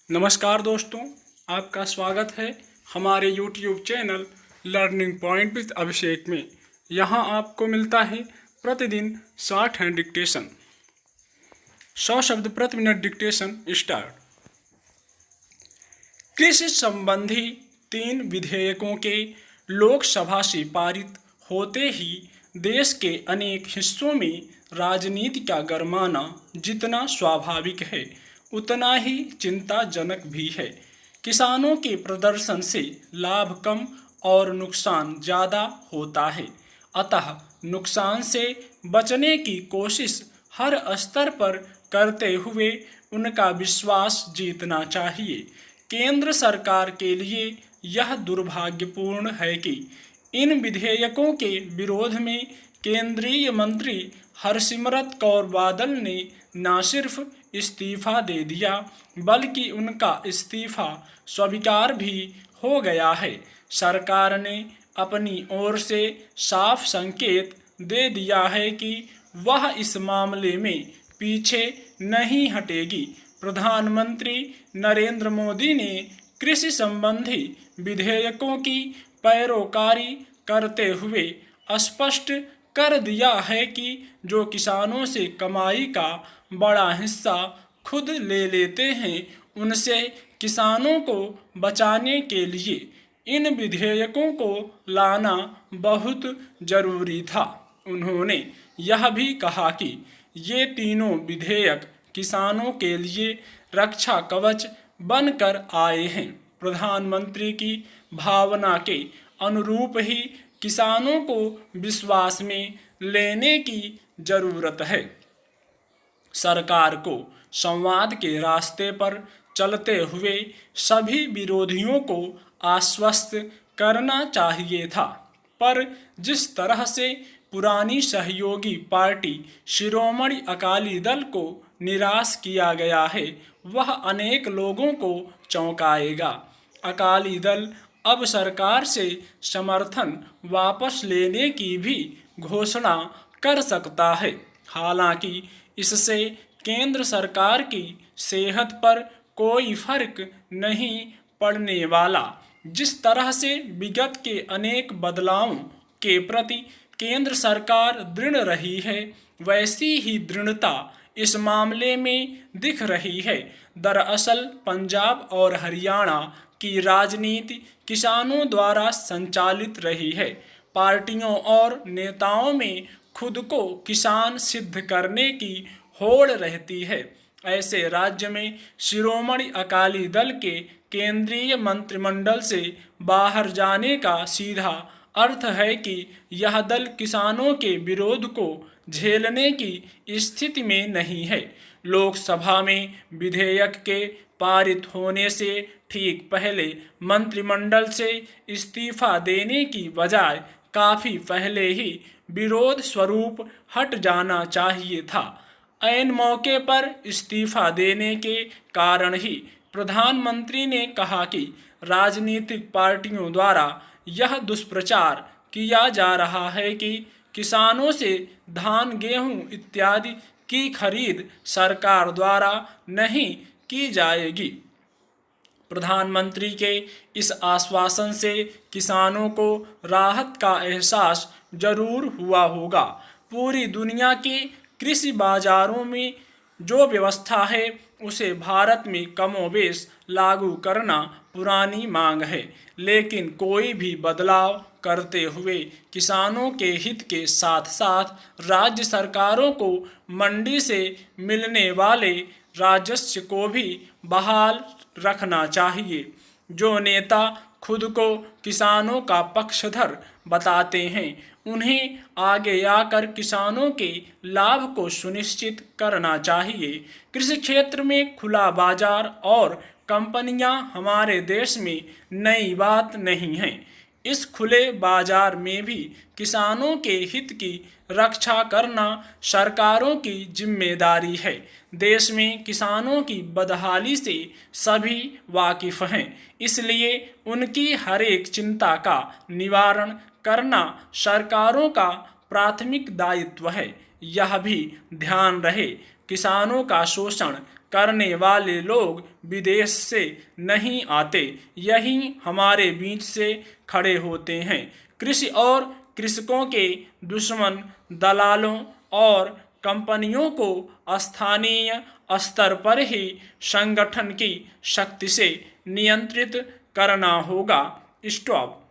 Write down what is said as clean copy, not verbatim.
नमस्कार दोस्तों, आपका स्वागत है हमारे YouTube channel learning point with Abhishek में। यहाँ आपको मिलता है प्रतिदिन शॉर्ट हैंड डिक्टेशन। 100 शब्द प्रति मिनट डिक्टेशन स्टार्ट। कृषि संबंधी 3 विधेयकों के लोकसभा से पारित होते ही देश के अनेक हिस्सों में राजनीति का गरमाना जितना स्वाभाविक है उतना ही चिंताजनक भी है। किसानों के प्रदर्शन से लाभ कम और नुकसान ज़्यादा होता है, अतः नुकसान से बचने की कोशिश हर स्तर पर करते हुए उनका विश्वास जीतना चाहिए। केंद्र सरकार के लिए यह दुर्भाग्यपूर्ण है कि इन विधेयकों के विरोध में केंद्रीय मंत्री हरसिमरत कौर बादल ने न सिर्फ इस्तीफा दे दिया बल्कि उनका इस्तीफा स्वीकार भी हो गया है। सरकार ने अपनी ओर से साफ संकेत दे दिया है कि वह इस मामले में पीछे नहीं हटेगी। प्रधानमंत्री नरेंद्र मोदी ने कृषि संबंधी विधेयकों की पैरोकारी करते हुए स्पष्ट कर दिया है कि जो किसानों से कमाई का बड़ा हिस्सा खुद ले लेते हैं उनसे किसानों को बचाने के लिए इन विधेयकों को लाना बहुत ज़रूरी था। उन्होंने यह भी कहा कि ये तीनों विधेयक किसानों के लिए रक्षा कवच बनकर आए हैं। प्रधानमंत्री की भावना के अनुरूप ही किसानों को विश्वास में लेने की जरूरत है। सरकार को संवाद के रास्ते पर चलते हुए सभी विरोधियों को आश्वस्त करना चाहिए था, पर जिस तरह से पुरानी सहयोगी पार्टी शिरोमणि अकाली दल को निराश किया गया है वह अनेक लोगों को चौंकाएगा। अकाली दल अब सरकार से समर्थन वापस लेने की भी घोषणा कर सकता है। हालांकि इससे केंद्र सरकार की सेहत पर कोई फर्क नहीं पड़ने वाला। जिस तरह से विगत के अनेक बदलावों के प्रति केंद्र सरकार दृढ़ रही है वैसी ही दृढ़ता इस मामले में दिख रही है। दरअसल पंजाब और हरियाणा की राजनीति किसानों द्वारा संचालित रही है। पार्टियों और नेताओं में खुद को किसान सिद्ध करने की होड़ रहती है। ऐसे राज्य में शिरोमणि अकाली दल के केंद्रीय मंत्रिमंडल से बाहर जाने का सीधा अर्थ है कि यह दल किसानों के विरोध को झेलने की स्थिति में नहीं है। लोकसभा में विधेयक के पारित होने से ठीक पहले मंत्रिमंडल से इस्तीफा देने की बजाय काफ़ी पहले ही विरोध स्वरूप हट जाना चाहिए था। ऐन मौके पर इस्तीफा देने के कारण ही प्रधानमंत्री ने कहा कि राजनीतिक पार्टियों द्वारा यह दुष्प्रचार किया जा रहा है कि किसानों से धान गेहूं इत्यादि की खरीद सरकार द्वारा नहीं की जाएगी। प्रधानमंत्री के इस आश्वासन से किसानों को राहत का एहसास जरूर हुआ होगा। पूरी दुनिया के कृषि बाजारों में जो व्यवस्था है उसे भारत में कमोबेश लागू करना पुरानी मांग है, लेकिन कोई भी बदलाव करते हुए किसानों के हित के साथ साथ राज्य सरकारों को मंडी से मिलने वाले राजस्व को भी बहाल रखना चाहिए। जो नेता खुद को किसानों का पक्षधर बताते हैं उन्हें आगे आकर किसानों के लाभ को सुनिश्चित करना चाहिए। कृषि क्षेत्र में खुला बाजार और कंपनियां हमारे देश में नई बात नहीं है। इस खुले बाजार में भी किसानों के हित की रक्षा करना सरकारों की जिम्मेदारी है। देश में किसानों की बदहाली से सभी वाकिफ हैं, इसलिए उनकी हर एक चिंता का निवारण करना सरकारों का प्राथमिक दायित्व है। यह भी ध्यान रहे किसानों का शोषण करने वाले लोग विदेश से नहीं आते, यही हमारे बीच से खड़े होते हैं। कृषि और कृषकों के दुश्मन दलालों और कंपनियों को स्थानीय स्तर पर ही संगठन की शक्ति से नियंत्रित करना होगा। स्टॉप।